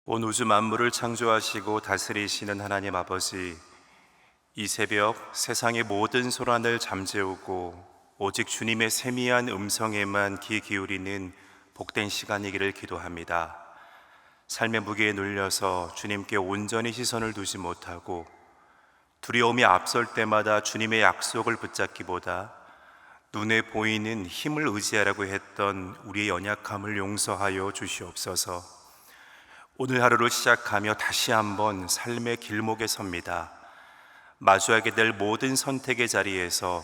온 우주 만물을 창조하시고 다스리시는 하나님 아버지, 이 새벽 세상의 모든 소란을 잠재우고 오직 주님의 세미한 음성에만 귀 기울이는 복된 시간이기를 기도합니다. 삶의 무게에 눌려서 주님께 온전히 시선을 두지 못하고 두려움이 앞설 때마다 주님의 약속을 붙잡기보다 눈에 보이는 힘을 의지하라고 했던 우리의 연약함을 용서하여 주시옵소서. 오늘 하루를 시작하며 다시 한번 삶의 길목에 섭니다. 마주하게 될 모든 선택의 자리에서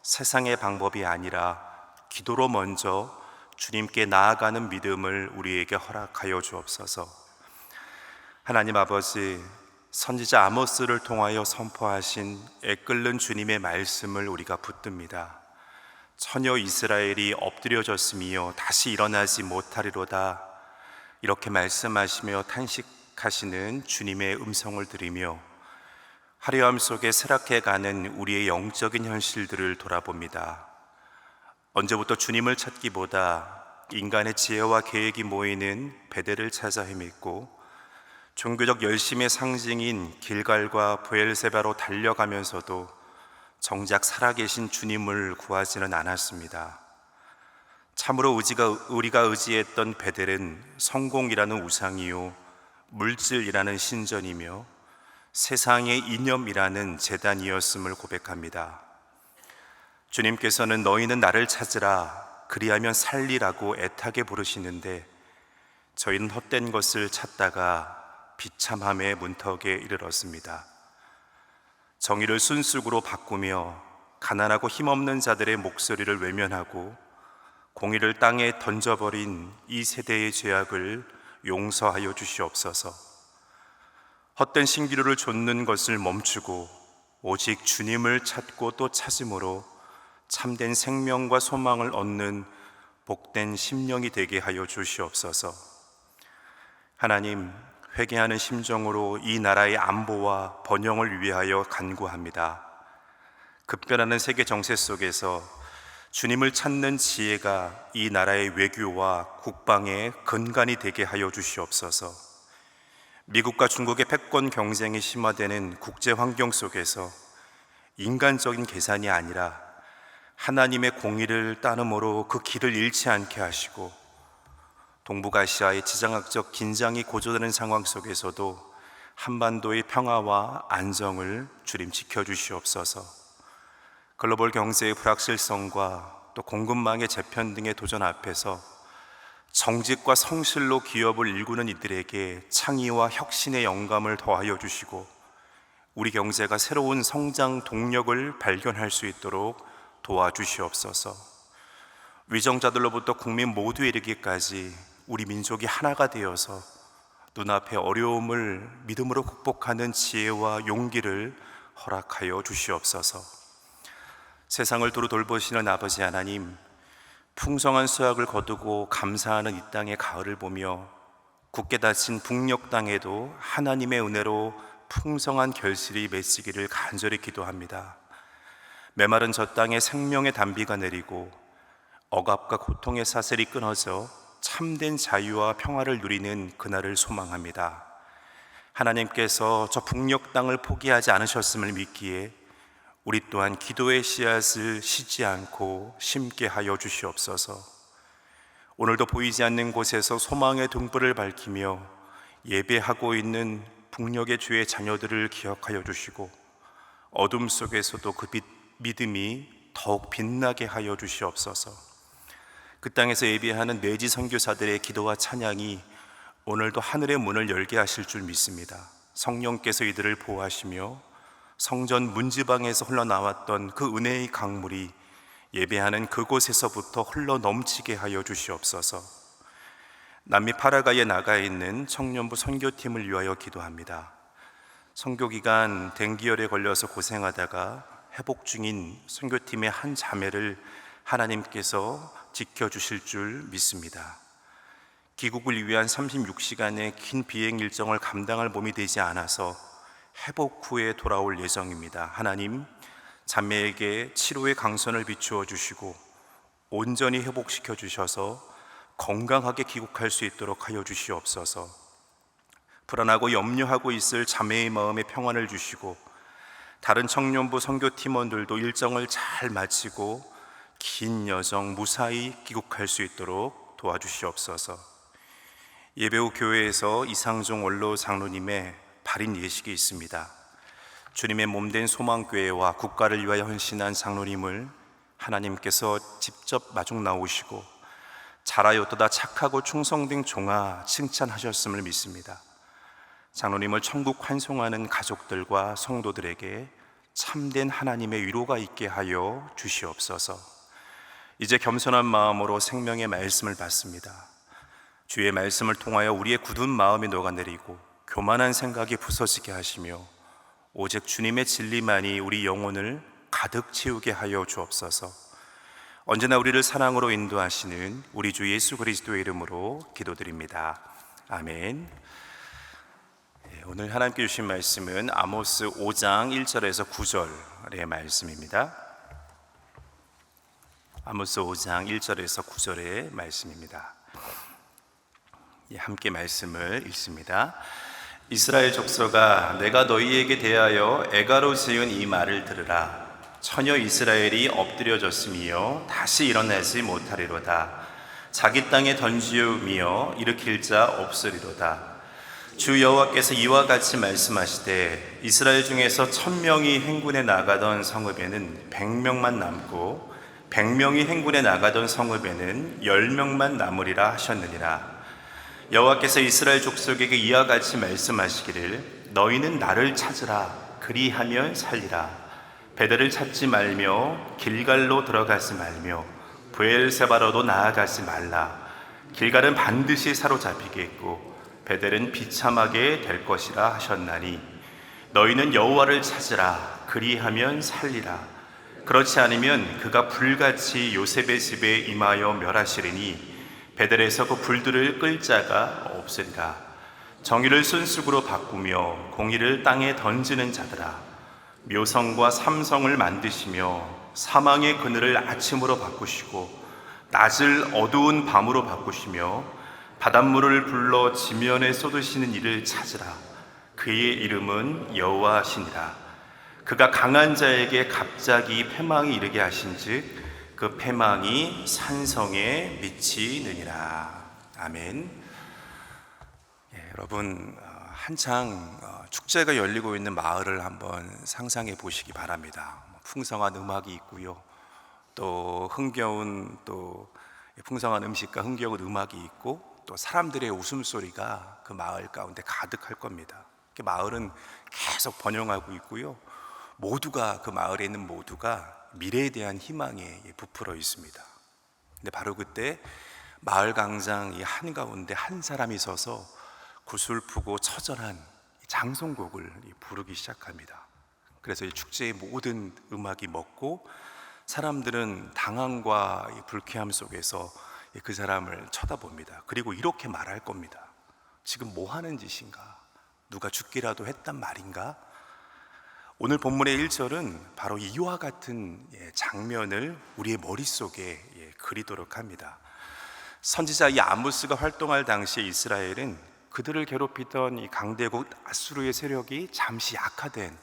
세상의 방법이 아니라 기도로 먼저 주님께 나아가는 믿음을 우리에게 허락하여 주옵소서. 하나님 아버지, 선지자 아모스를 통하여 선포하신 애끓는 주님의 말씀을 우리가 붙듭니다. 처녀 이스라엘이 엎드려졌으며 다시 일어나지 못하리로다, 이렇게 말씀하시며 탄식하시는 주님의 음성을 들으며 화려함 속에 쇠락해가는 우리의 영적인 현실들을 돌아봅니다. 언제부터 주님을 찾기보다 인간의 지혜와 계획이 모이는 베델을 찾아 헤맸고 종교적 열심의 상징인 길갈과 브엘세바로 달려가면서도 정작 살아계신 주님을 구하지는 않았습니다. 참으로 우리가 의지했던 베델은 성공이라는 우상이요, 물질이라는 신전이며 세상의 이념이라는 제단이었음을 고백합니다. 주님께서는 너희는 나를 찾으라, 그리하면 살리라고 애타게 부르시는데 저희는 헛된 것을 찾다가 비참함의 문턱에 이르렀습니다. 정의를 순수구로 바꾸며 가난하고 힘없는 자들의 목소리를 외면하고 공의를 땅에 던져버린 이 세대의 죄악을 용서하여 주시옵소서. 헛된 신기루를 좇는 것을 멈추고 오직 주님을 찾고 또 찾음으로 참된 생명과 소망을 얻는 복된 심령이 되게 하여 주시옵소서. 하나님, 회개하는 심정으로 이 나라의 안보와 번영을 위하여 간구합니다. 급변하는 세계 정세 속에서 주님을 찾는 지혜가 이 나라의 외교와 국방의 근간이 되게 하여 주시옵소서. 미국과 중국의 패권 경쟁이 심화되는 국제 환경 속에서 인간적인 계산이 아니라 하나님의 공의를 따름으로 그 길을 잃지 않게 하시고 동북아시아의 지정학적 긴장이 고조되는 상황 속에서도 한반도의 평화와 안정을 주님 지켜주시옵소서. 글로벌 경제의 불확실성과 또 공급망의 재편 등의 도전 앞에서 정직과 성실로 기업을 일구는 이들에게 창의와 혁신의 영감을 더하여 주시고 우리 경제가 새로운 성장 동력을 발견할 수 있도록 도와주시옵소서. 위정자들로부터 국민 모두에 이르기까지 우리 민족이 하나가 되어서 눈앞의 어려움을 믿음으로 극복하는 지혜와 용기를 허락하여 주시옵소서. 세상을 두루 돌보시는 아버지 하나님, 풍성한 수확을 거두고 감사하는 이 땅의 가을을 보며 굳게 닫힌 북녘 땅에도 하나님의 은혜로 풍성한 결실이 맺히기를 간절히 기도합니다. 메마른 저 땅에 생명의 단비가 내리고 억압과 고통의 사슬이 끊어져 참된 자유와 평화를 누리는 그날을 소망합니다. 하나님께서 저 북녘 땅을 포기하지 않으셨음을 믿기에 우리 또한 기도의 씨앗을 쉬지 않고 심게 하여 주시옵소서. 오늘도 보이지 않는 곳에서 소망의 등불을 밝히며 예배하고 있는 북녘의 주의 자녀들을 기억하여 주시고 어둠 속에서도 그 믿음이 더욱 빛나게 하여 주시옵소서. 그 땅에서 예배하는 내지 선교사들의 기도와 찬양이 오늘도 하늘의 문을 열게 하실 줄 믿습니다. 성령께서 이들을 보호하시며 성전 문지방에서 흘러나왔던 그 은혜의 강물이 예배하는 그곳에서부터 흘러 넘치게 하여 주시옵소서. 남미 파라과이에 나가 있는 청년부 선교팀을 위하여 기도합니다. 선교기간 댕기열에 걸려서 고생하다가 회복 중인 선교팀의 한 자매를 하나님께서 지켜주실 줄 믿습니다. 귀국을 위한 36시간의 긴 비행 일정을 감당할 몸이 되지 않아서 회복 후에 돌아올 예정입니다. 하나님, 자매에게 치료의 강선을 비추어 주시고 온전히 회복시켜 주셔서 건강하게 귀국할 수 있도록 하여 주시옵소서. 불안하고 염려하고 있을 자매의 마음에 평안을 주시고, 다른 청년부 선교팀원들도 일정을 잘 마치고 긴 여정 무사히 귀국할 수 있도록 도와주시옵소서. 예배 후 교회에서 이상종 원로 장로님의 발인 예식이 있습니다. 주님의 몸된 소망교회와 국가를 위하여 헌신한 장로님을 하나님께서 직접 마중 나오시고 잘하였도다 착하고 충성된 종아 칭찬하셨음을 믿습니다. 장로님을 천국 환송하는 가족들과 성도들에게 참된 하나님의 위로가 있게 하여 주시옵소서. 이제 겸손한 마음으로 생명의 말씀을 받습니다. 주의 말씀을 통하여 우리의 굳은 마음이 녹아내리고 교만한 생각이 부서지게 하시며 오직 주님의 진리만이 우리 영혼을 가득 채우게 하여 주옵소서. 언제나 우리를 사랑으로 인도하시는 우리 주 예수 그리스도의 이름으로 기도드립니다. 아멘. 오늘 하나님께 주신 말씀은 아모스 5장 1절에서 9절의 말씀입니다. 아모스 5장 1절에서 9절의 말씀입니다. 함께 말씀을 읽습니다. 이스라엘 족속아, 내가 너희에게 대하여 애가로 지은 이 말을 들으라. 처녀 이스라엘이 엎드려졌으며 다시 일어나지 못하리로다. 자기 땅에 던지우며 일으킬 자 없으리로다. 주 여호와께서 이와 같이 말씀하시되 이스라엘 중에서 1000명이 행군에 나가던 성읍에는 100명만 남고 100명이 행군에 나가던 성읍에는 10명만 남으리라 하셨느니라. 여호와께서 이스라엘 족속에게 이와 같이 말씀하시기를 너희는 나를 찾으라. 그리하면 살리라. 베델을 찾지 말며 길갈로 들어가지 말며 브엘세바로도 나아가지 말라. 길갈은 반드시 사로잡히겠고 베델은 비참하게 될 것이라 하셨나니 너희는 여호와를 찾으라. 그리하면 살리라. 그렇지 않으면 그가 불같이 요셉의 집에 임하여 멸하시리니 베델에서 그 불들을 끌 자가 없으리라. 정의를 순수으로 바꾸며 공의를 땅에 던지는 자들아, 묘성과 삼성을 만드시며 사망의 그늘을 아침으로 바꾸시고 낮을 어두운 밤으로 바꾸시며 바닷물을 불러 지면에 쏟으시는 이를 찾으라. 그의 이름은 여호와시니라. 그가 강한 자에게 갑자기 패망이 이르게 하신즉 그 패망이 산성에 미치느니라. 아멘. 여러분, 한창 축제가 열리고 있는 마을을 한번 상상해 보시기 바랍니다. 풍성한 음악이 있고요, 또 흥겨운 풍성한 음식과 흥겨운 음악이 있고 또 사람들의 웃음소리가 그 마을 가운데 가득할 겁니다. 마을은 계속 번영하고 있고요, 모두가 그 마을에 있는 모두가 미래에 대한 희망에 부풀어 있습니다. 근데 바로 그때 마을 광장 이 한가운데 한 사람이 서서 구슬프고 처절한 장송곡을 부르기 시작합니다. 그래서 이 축제의 모든 음악이 멎고 사람들은 당황과 불쾌함 속에서 그 사람을 쳐다봅니다. 그리고 이렇게 말할 겁니다. 지금 뭐 하는 짓인가? 누가 죽기라도 했단 말인가? 오늘 본문의 1절은 바로 이와 같은 장면을 우리의 머릿속에 그리도록 합니다. 선지자 이 아모스가 활동할 당시에 이스라엘은 그들을 괴롭히던 이 강대국 아수르의 세력이 잠시 약화된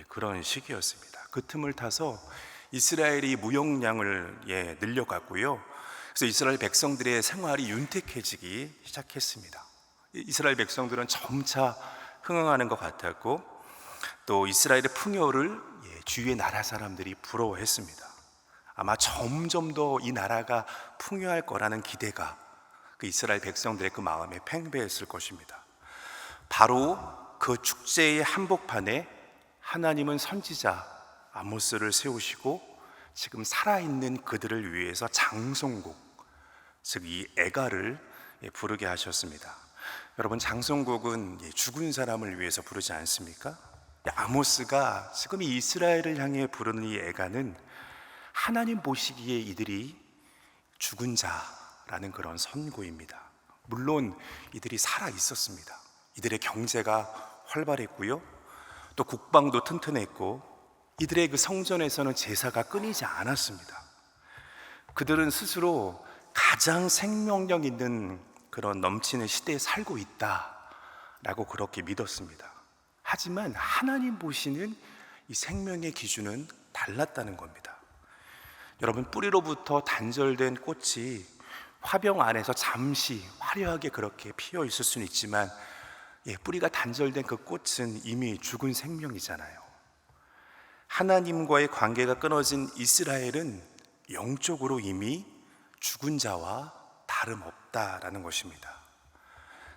그런 시기였습니다. 그 틈을 타서 이스라엘이 무역량을 늘려갔고요, 그래서 이스라엘 백성들의 생활이 윤택해지기 시작했습니다. 이스라엘 백성들은 점차 흥황하는 것 같았고 또 이스라엘의 풍요를 주위의 나라 사람들이 부러워했습니다. 아마 점점 더 이 나라가 풍요할 거라는 기대가 그 이스라엘 백성들의 그 마음에 팽배했을 것입니다. 바로 그 축제의 한복판에 하나님은 선지자 아모스를 세우시고 지금 살아있는 그들을 위해서 장송곡, 즉 이 애가를 부르게 하셨습니다. 여러분, 장송곡은 죽은 사람을 위해서 부르지 않습니까? 아모스가 지금 이 이스라엘을 향해 부르는 이 애가는 하나님 보시기에 이들이 죽은 자라는 그런 선고입니다. 물론 이들이 살아 있었습니다. 이들의 경제가 활발했고요, 또 국방도 튼튼했고 이들의 그 성전에서는 제사가 끊이지 않았습니다. 그들은 스스로 가장 생명력 있는 그런 넘치는 시대에 살고 있다 라고 그렇게 믿었습니다. 하지만 하나님 보시는 이 생명의 기준은 달랐다는 겁니다. 여러분, 뿌리로부터 단절된 꽃이 화병 안에서 잠시 화려하게 그렇게 피어 있을 수는 있지만 뿌리가 단절된 그 꽃은 이미 죽은 생명이잖아요. 하나님과의 관계가 끊어진 이스라엘은 영적으로 이미 죽은 자와 다름없다라는 것입니다.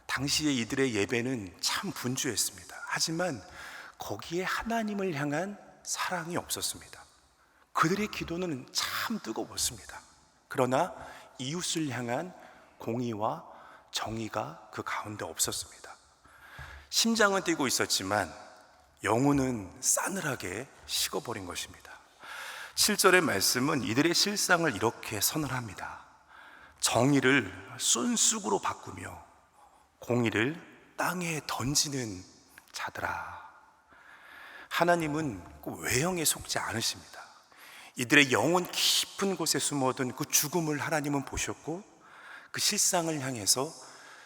당시에 이들의 예배는 참 분주했습니다. 하지만 거기에 하나님을 향한 사랑이 없었습니다. 그들의 기도는 참 뜨거웠습니다. 그러나 이웃을 향한 공의와 정의가 그 가운데 없었습니다. 심장은 뛰고 있었지만 영혼은 싸늘하게 식어버린 것입니다. 7절의 말씀은 이들의 실상을 이렇게 선언합니다. 정의를 쏜쑥으로 바꾸며 공의를 땅에 던지는 자들아. 하나님은 그 외형에 속지 않으십니다. 이들의 영혼 깊은 곳에 숨어든 그 죽음을 하나님은 보셨고 그 실상을 향해서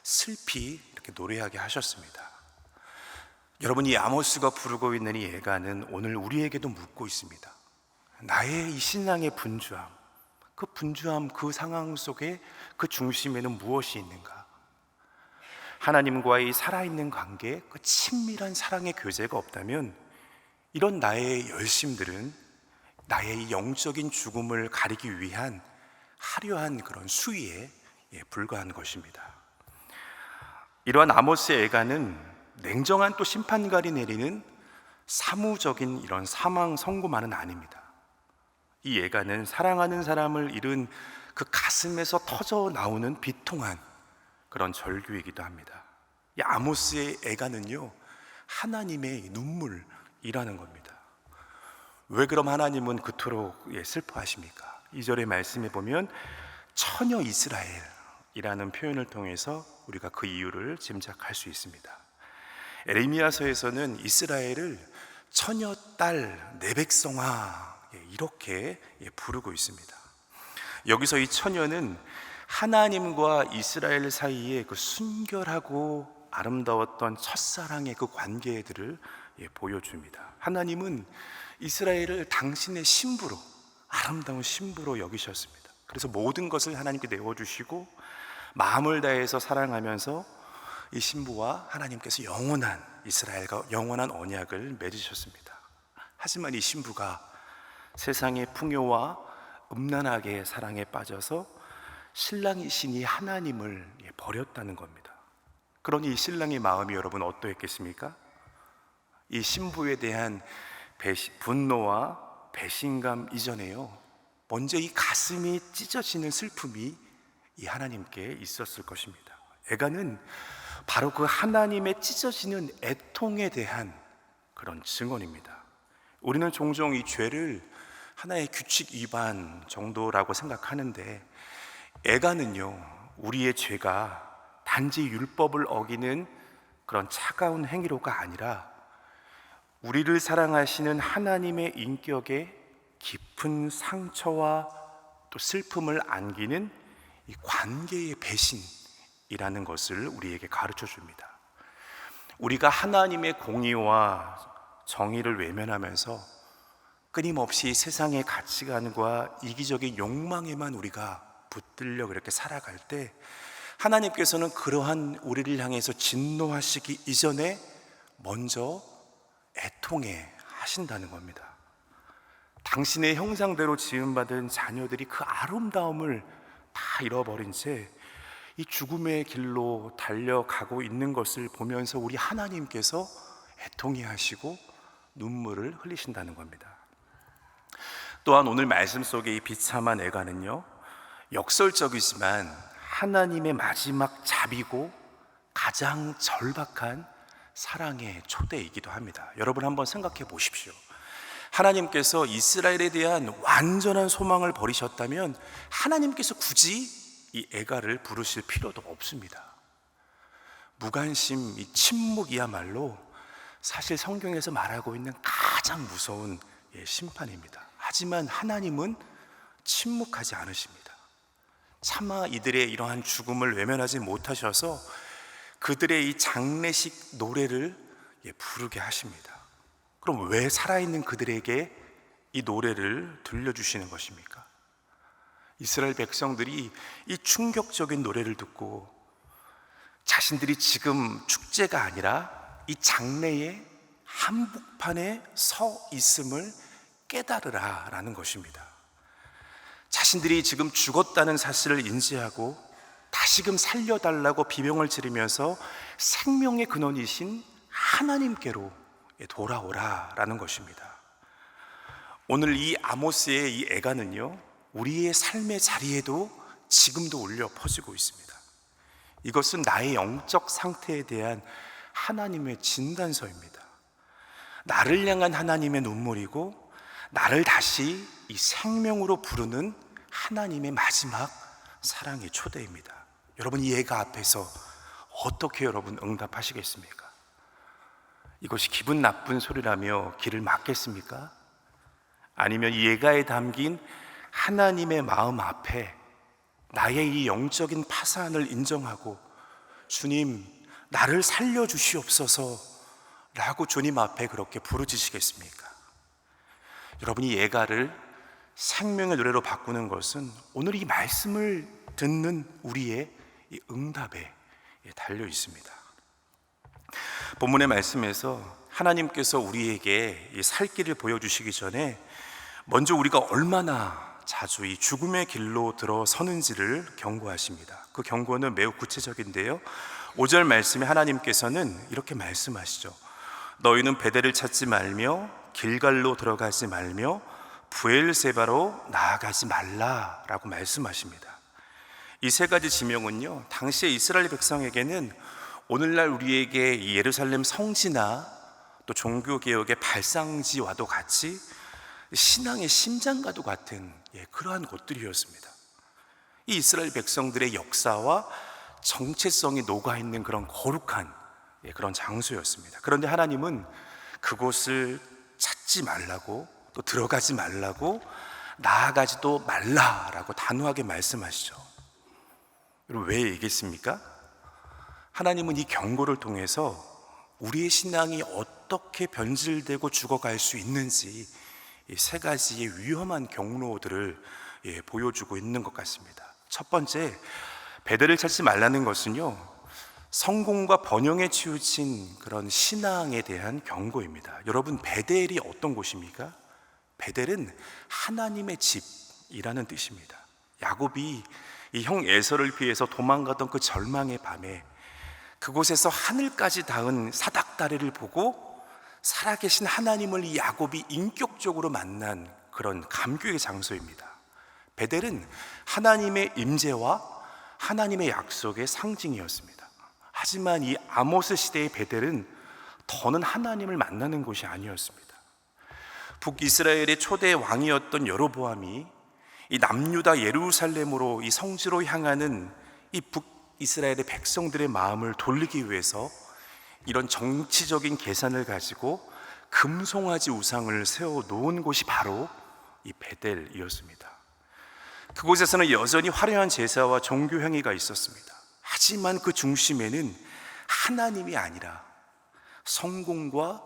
슬피 이렇게 노래하게 하셨습니다. 여러분, 이 아모스가 부르고 있는 이 애가는 오늘 우리에게도 묻고 있습니다. 나의 이 신앙의 분주함, 그 상황 속에 그 중심에는 무엇이 있는가? 하나님과의 살아있는 관계, 그 친밀한 사랑의 교제가 없다면 이런 나의 열심들은 나의 영적인 죽음을 가리기 위한 화려한 그런 수위에 불과한 것입니다. 이러한 아모스의 애가는 냉정한 또 심판갈이 내리는 사무적인 이런 사망 선고만은 아닙니다. 이 애가는 사랑하는 사람을 잃은 그 가슴에서 터져 나오는 비통한 그런 절규이기도 합니다. 이 아모스의 애가는요, 하나님의 눈물이라는 겁니다. 왜 그럼 하나님은 그토록 슬퍼하십니까? 2절의 말씀에 보면 처녀 이스라엘이라는 표현을 통해서 우리가 그 이유를 짐작할 수 있습니다. 에레미야서에서는 이스라엘을 처녀 딸 내 백성아 이렇게 부르고 있습니다. 여기서 이 처녀는 하나님과 이스라엘 사이에 그 순결하고 아름다웠던 첫사랑의 그 관계들을 보여줍니다. 하나님은 이스라엘을 당신의 신부로, 아름다운 신부로 여기셨습니다. 그래서 모든 것을 하나님께 내어주시고 마음을 다해서 사랑하면서 이 신부와 하나님께서 영원한 이스라엘과 영원한 언약을 맺으셨습니다. 하지만 이 신부가 세상의 풍요와 음란하게 사랑에 빠져서 신랑이신 이 하나님을 버렸다는 겁니다. 그러니 이 신랑의 마음이 여러분 어떠했겠습니까? 이 신부에 대한 분노와 배신감 이전에요, 먼저 이 가슴이 찢어지는 슬픔이 이 하나님께 있었을 것입니다. 애가는 바로 그 하나님의 찢어지는 애통에 대한 그런 증언입니다. 우리는 종종 이 죄를 하나의 규칙 위반 정도라고 생각하는데 애가는요, 우리의 죄가 단지 율법을 어기는 그런 차가운 행위로가 아니라 우리를 사랑하시는 하나님의 인격에 깊은 상처와 또 슬픔을 안기는 이 관계의 배신이라는 것을 우리에게 가르쳐 줍니다. 우리가 하나님의 공의와 정의를 외면하면서 끊임없이 세상의 가치관과 이기적인 욕망에만 우리가 붙들려 그렇게 살아갈 때 하나님께서는 그러한 우리를 향해서 진노하시기 이전에 먼저 애통해 하신다는 겁니다. 당신의 형상대로 지음받은 자녀들이 그 아름다움을 다 잃어버린 채 이 죽음의 길로 달려가고 있는 것을 보면서 우리 하나님께서 애통해 하시고 눈물을 흘리신다는 겁니다. 또한 오늘 말씀 속의 이 비참한 애가는요, 역설적이지만 하나님의 마지막 자비고 가장 절박한 사랑의 초대이기도 합니다. 여러분 한번 생각해 보십시오. 하나님께서 이스라엘에 대한 완전한 소망을 버리셨다면 하나님께서 굳이 이 애가를 부르실 필요도 없습니다. 무관심, 이 침묵이야말로 사실 성경에서 말하고 있는 가장 무서운 심판입니다. 하지만 하나님은 침묵하지 않으십니다. 차마 이들의 이러한 죽음을 외면하지 못하셔서 그들의 이 장례식 노래를 부르게 하십니다. 그럼 왜 살아있는 그들에게 이 노래를 들려주시는 것입니까? 이스라엘 백성들이 이 충격적인 노래를 듣고 자신들이 지금 축제가 아니라 이 장래의 한복판에 서 있음을 깨달으라 라는 것입니다. 자신들이 지금 죽었다는 사실을 인지하고 다시금 살려달라고 비명을 지르면서 생명의 근원이신 하나님께로 돌아오라 라는 것입니다. 오늘 이 아모스의 이 애가는요, 우리의 삶의 자리에도 지금도 울려 퍼지고 있습니다. 이것은 나의 영적 상태에 대한 하나님의 진단서입니다. 나를 향한 하나님의 눈물이고 나를 다시 이 생명으로 부르는 하나님의 마지막 사랑의 초대입니다. 여러분, 이 애가 앞에서 어떻게 여러분 응답하시겠습니까? 이것이 기분 나쁜 소리라며 귀를 막겠습니까? 아니면 이 예가에 담긴 하나님의 마음 앞에 나의 이 영적인 파산을 인정하고 주님, 나를 살려주시옵소서 라고 주님 앞에 그렇게 부르짖으시겠습니까? 여러분, 이 예가를 생명의 노래로 바꾸는 것은 오늘 이 말씀을 듣는 우리의 이 응답에 달려 있습니다. 본문의 말씀에서 하나님께서 우리에게 이 살 길을 보여주시기 전에 먼저 우리가 얼마나 자주 이 죽음의 길로 들어서는지를 경고하십니다. 그 경고는 매우 구체적인데요, 5절 말씀에 하나님께서는 이렇게 말씀하시죠. 너희는 베델을 찾지 말며 길갈로 들어가지 말며 브엘세바로 나아가지 말라라고 말씀하십니다. 이 세 가지 지명은요, 당시의 이스라엘 백성에게는 오늘날 우리에게 이 예루살렘 성지나 또 종교개혁의 발상지와도 같이 신앙의 심장과도 같은 그러한 곳들이었습니다. 이 이스라엘 백성들의 역사와 정체성이 녹아있는 그런 거룩한 그런 장소였습니다. 그런데 하나님은 그곳을 찾지 말라고, 또 들어가지 말라고, 나아가지도 말라라고 단호하게 말씀하시죠. 여러분, 왜 얘기했습니까? 하나님은 이 경고를 통해서 우리의 신앙이 어떻게 변질되고 죽어갈 수 있는지 이 세 가지의 위험한 경로들을 보여주고 있는 것 같습니다. 첫 번째, 베델을 찾지 말라는 것은요, 성공과 번영에 치우친 그런 신앙에 대한 경고입니다. 여러분, 베델이 어떤 곳입니까? 베델은 하나님의 집이라는 뜻입니다. 야곱이 이 형 에서를 피해서 도망가던 그 절망의 밤에 그곳에서 하늘까지 닿은 사닥다리를 보고 살아계신 하나님을 이 야곱이 인격적으로 만난 그런 감격의 장소입니다. 베델은 하나님의 임재와 하나님의 약속의 상징이었습니다. 하지만 이 아모스 시대의 베델은 더는 하나님을 만나는 곳이 아니었습니다. 북이스라엘의 초대 왕이었던 여로보암이 이 남유다 예루살렘으로 이 성지로 향하는 이 북이스라엘의 백성들의 마음을 돌리기 위해서 이런 정치적인 계산을 가지고 금송아지 우상을 세워 놓은 곳이 바로 이 베델이었습니다. 그곳에서는 여전히 화려한 제사와 종교 행위가 있었습니다. 하지만 그 중심에는 하나님이 아니라 성공과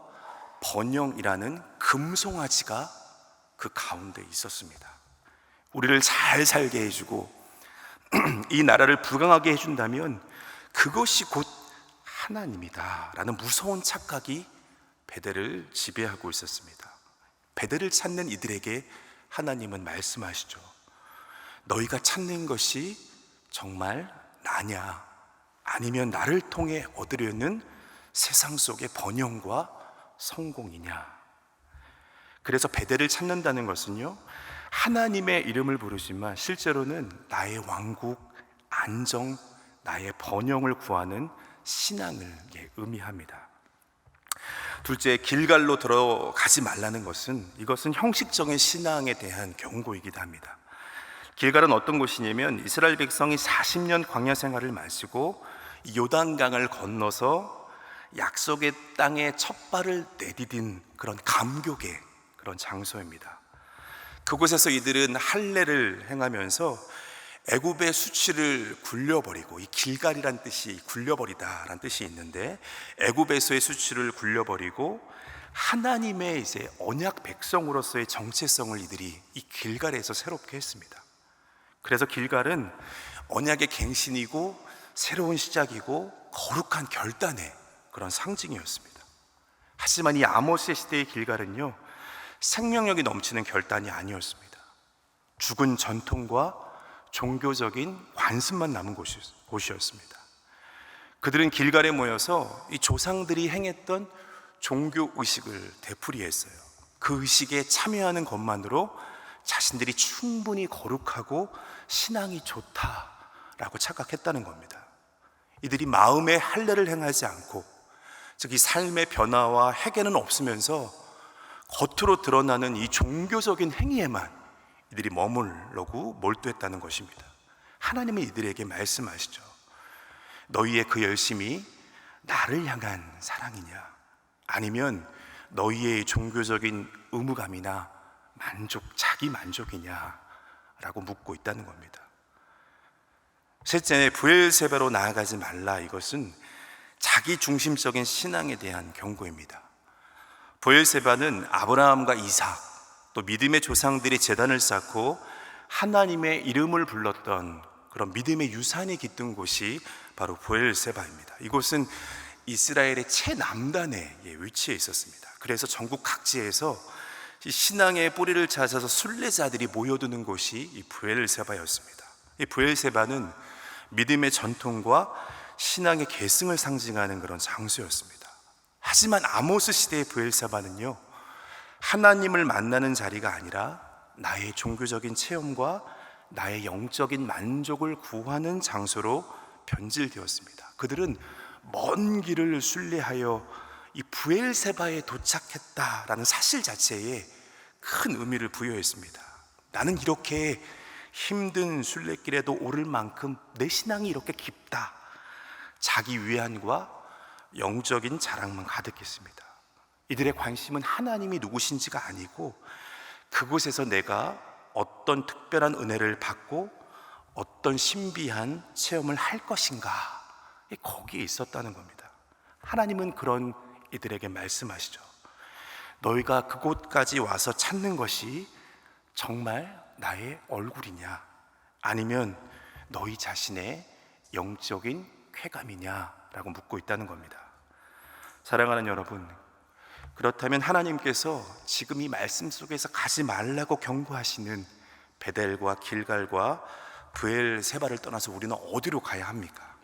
번영이라는 금송아지가 그 가운데 있었습니다. 우리를 잘 살게 해주고 이 나라를 부강하게 해준다면 그것이 곧 하나님이다 라는 무서운 착각이 베델을 지배하고 있었습니다. 베델을 찾는 이들에게 하나님은 말씀하시죠. 너희가 찾는 것이 정말 나냐, 아니면 나를 통해 얻으려는 세상 속의 번영과 성공이냐. 그래서 베델을 찾는다는 것은요, 하나님의 이름을 부르지만 실제로는 나의 왕국, 안정, 나의 번영을 구하는 신앙을 의미합니다. 둘째, 길갈로 들어가지 말라는 것은, 이것은 형식적인 신앙에 대한 경고이기도 합니다. 길갈은 어떤 곳이냐면 이스라엘 백성이 40년 광야 생활을 마치고 요단강을 건너서 약속의 땅에 첫 발을 내디딘 그런 감격의 그런 장소입니다. 그곳에서 이들은 할례를 행하면서 애굽의 수치를 굴려버리고, 이 길갈이란 뜻이 굴려버리다라는 뜻이 있는데, 애굽에서의 수치를 굴려버리고 하나님의 이제 언약 백성으로서의 정체성을 이들이 이 길갈에서 새롭게 했습니다. 그래서 길갈은 언약의 갱신이고 새로운 시작이고 거룩한 결단의 그런 상징이었습니다. 하지만 이 아모스의 시대의 길갈은요, 생명력이 넘치는 결단이 아니었습니다. 죽은 전통과 종교적인 관습만 남은 곳이었습니다. 그들은 길갈에 모여서 이 조상들이 행했던 종교 의식을 되풀이했어요. 그 의식에 참여하는 것만으로 자신들이 충분히 거룩하고 신앙이 좋다라고 착각했다는 겁니다. 이들이 마음의 할례를 행하지 않고, 즉 이 삶의 변화와 회개는 없으면서 겉으로 드러나는 이 종교적인 행위에만 이들이 머물러고 몰두했다는 것입니다. 하나님은 이들에게 말씀하시죠. 너희의 그 열심이 나를 향한 사랑이냐, 아니면 너희의 종교적인 의무감이나 자기 만족이냐 라고 묻고 있다는 겁니다. 셋째, 브엘세바로 나아가지 말라. 이것은 자기 중심적인 신앙에 대한 경고입니다. 브엘세바는 아브라함과 이삭, 또 믿음의 조상들이 제단을 쌓고 하나님의 이름을 불렀던 그런 믿음의 유산이 깃든 곳이 바로 브엘세바입니다. 이곳은 이스라엘의 최남단에 위치해 있었습니다. 그래서 전국 각지에서 신앙의 뿌리를 찾아서 순례자들이 모여드는 곳이 이 브엘세바였습니다. 이 브엘세바는 믿음의 전통과 신앙의 계승을 상징하는 그런 장소였습니다. 하지만 아모스 시대의 브엘세바는요, 하나님을 만나는 자리가 아니라 나의 종교적인 체험과 나의 영적인 만족을 구하는 장소로 변질되었습니다. 그들은 먼 길을 순례하여 이 브엘세바에 도착했다라는 사실 자체에 큰 의미를 부여했습니다. 나는 이렇게 힘든 순례길에도 오를 만큼 내 신앙이 이렇게 깊다. 자기 위안과 영적인 자랑만 가득했습니다. 이들의 관심은 하나님이 누구신지가 아니고 그곳에서 내가 어떤 특별한 은혜를 받고 어떤 신비한 체험을 할 것인가, 거기에 있었다는 겁니다. 하나님은 그런 이들에게 말씀하시죠. 너희가 그곳까지 와서 찾는 것이 정말 나의 얼굴이냐, 아니면 너희 자신의 영적인 쾌감이냐 라고 묻고 있다는 겁니다. 사랑하는 여러분, 그렇다면 하나님께서 지금 이 말씀 속에서 가지 말라고 경고하시는 베델과 길갈과 브엘세바를 떠나서 우리는 어디로 가야 합니까?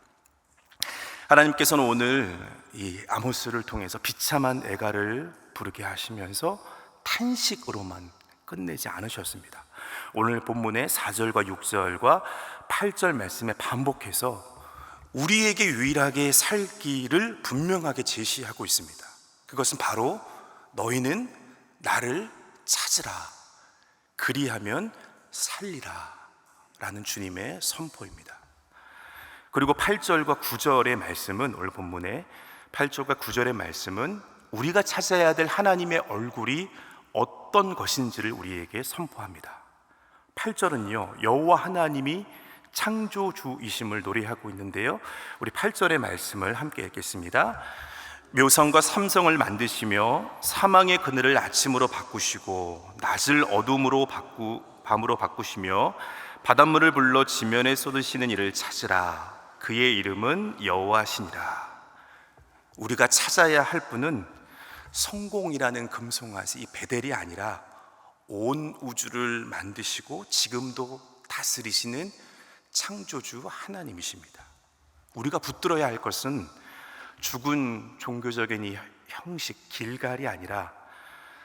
하나님께서는 오늘 이 아모스를 통해서 비참한 애가를 부르게 하시면서 탄식으로만 끝내지 않으셨습니다. 오늘 본문의 4절과 6절과 8절 말씀에 반복해서 우리에게 유일하게 살 길을 분명하게 제시하고 있습니다. 그것은 바로 너희는 나를 찾으라, 그리하면 살리라 라는 주님의 선포입니다. 그리고 8절과 9절의 말씀은, 오늘 본문의 8절과 9절의 말씀은 우리가 찾아야 될 하나님의 얼굴이 어떤 것인지를 우리에게 선포합니다. 8절은요, 여호와 하나님이 창조주이심을 노래하고 있는데요, 우리 8절의 말씀을 함께 읽겠습니다. 묘성과 삼성을 만드시며 사망의 그늘을 아침으로 바꾸시고 낮을 어둠으로 밤으로 바꾸시며 바닷물을 불러 지면에 쏟으시는 이를 찾으라. 그의 이름은 여호와시니라. 우리가 찾아야 할 분은 성공이라는 금송아지 이 베델이 아니라 온 우주를 만드시고 지금도 다스리시는 창조주 하나님이십니다. 우리가 붙들어야 할 것은 죽은 종교적인 이 형식 길갈이 아니라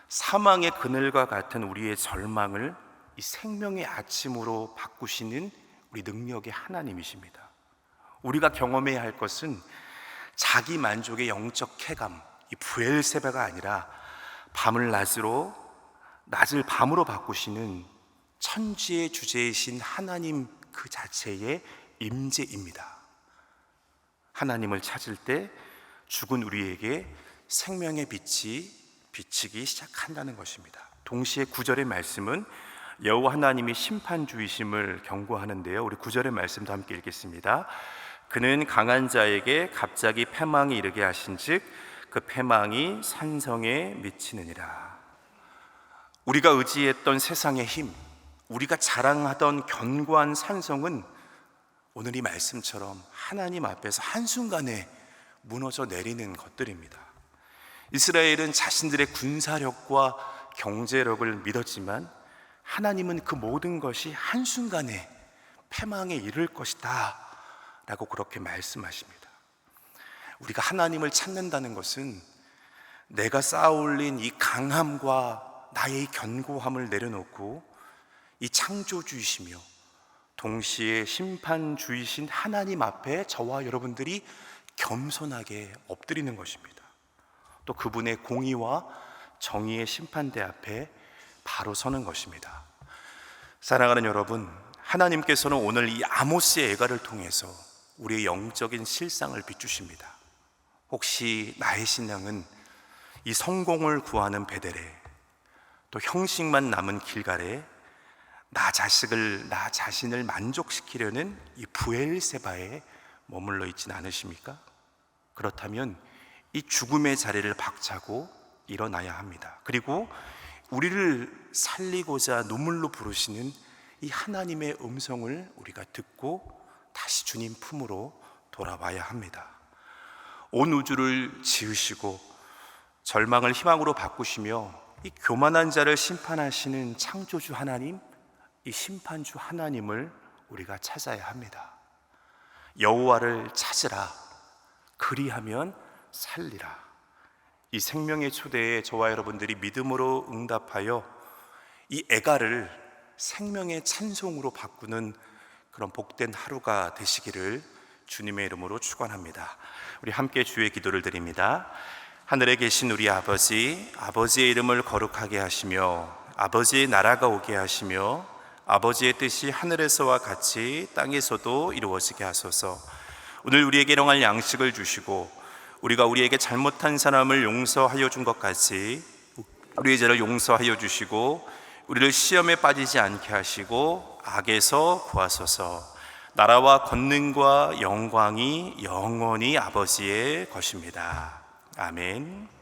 사망의 그늘과 같은 우리의 절망을 이 생명의 아침으로 바꾸시는 우리 능력의 하나님이십니다. 우리가 경험해야 할 것은 자기 만족의 영적 쾌감, 이 브엘세바가 아니라 밤을 낮으로, 낮을 밤으로 바꾸시는 천지의 주제이신 하나님 그 자체의 임재입니다. 하나님을 찾을 때 죽은 우리에게 생명의 빛이 비치기 시작한다는 것입니다. 동시에 9절의 말씀은 여호와 하나님이 심판주이심을 경고하는데요. 우리 9절의 말씀도 함께 읽겠습니다. 그는 강한 자에게 갑자기 패망이 이르게 하신즉 그 패망이 산성에 미치느니라. 우리가 의지했던 세상의 힘, 우리가 자랑하던 견고한 산성은 오늘 이 말씀처럼 하나님 앞에서 한순간에 무너져 내리는 것들입니다. 이스라엘은 자신들의 군사력과 경제력을 믿었지만 하나님은 그 모든 것이 한순간에 패망에 이를 것이다 라고 그렇게 말씀하십니다. 우리가 하나님을 찾는다는 것은 내가 쌓아올린 이 강함과 나의 견고함을 내려놓고 이 창조주이시며 동시에 심판주이신 하나님 앞에 저와 여러분들이 겸손하게 엎드리는 것입니다. 또 그분의 공의와 정의의 심판대 앞에 바로 서는 것입니다. 사랑하는 여러분, 하나님께서는 오늘 이 아모스의 애가를 통해서 우리의 영적인 실상을 비추십니다. 혹시 나의 신앙은 이 성공을 구하는 베델에, 또 형식만 남은 길갈에, 나 자신을 만족시키려는 이 브엘세바에 머물러 있지는 않으십니까? 그렇다면 이 죽음의 자리를 박차고 일어나야 합니다. 그리고 우리를 살리고자 눈물로 부르시는 이 하나님의 음성을 우리가 듣고 다시 주님 품으로 돌아와야 합니다. 온 우주를 지으시고 절망을 희망으로 바꾸시며 이 교만한 자를 심판하시는 창조주 하나님, 이 심판주 하나님을 우리가 찾아야 합니다. 여호와를 찾으라, 그리하면 살리라. 이 생명의 초대에 저와 여러분들이 믿음으로 응답하여 이 애가를 생명의 찬송으로 바꾸는 그런 복된 하루가 되시기를 주님의 이름으로 축원합니다. 우리 함께 주의 기도를 드립니다. 하늘에 계신 우리 아버지, 아버지의 이름을 거룩하게 하시며 아버지의 나라가 오게 하시며 아버지의 뜻이 하늘에서와 같이 땅에서도 이루어지게 하소서. 오늘 우리에게 일용할 양식을 주시고 우리가 우리에게 잘못한 사람을 용서하여 준 것 같이 우리의 죄를 용서하여 주시고 우리를 시험에 빠지지 않게 하시고 악에서 구하소서. 나라와 권능과 영광이 영원히 아버지의 것입니다. 아멘.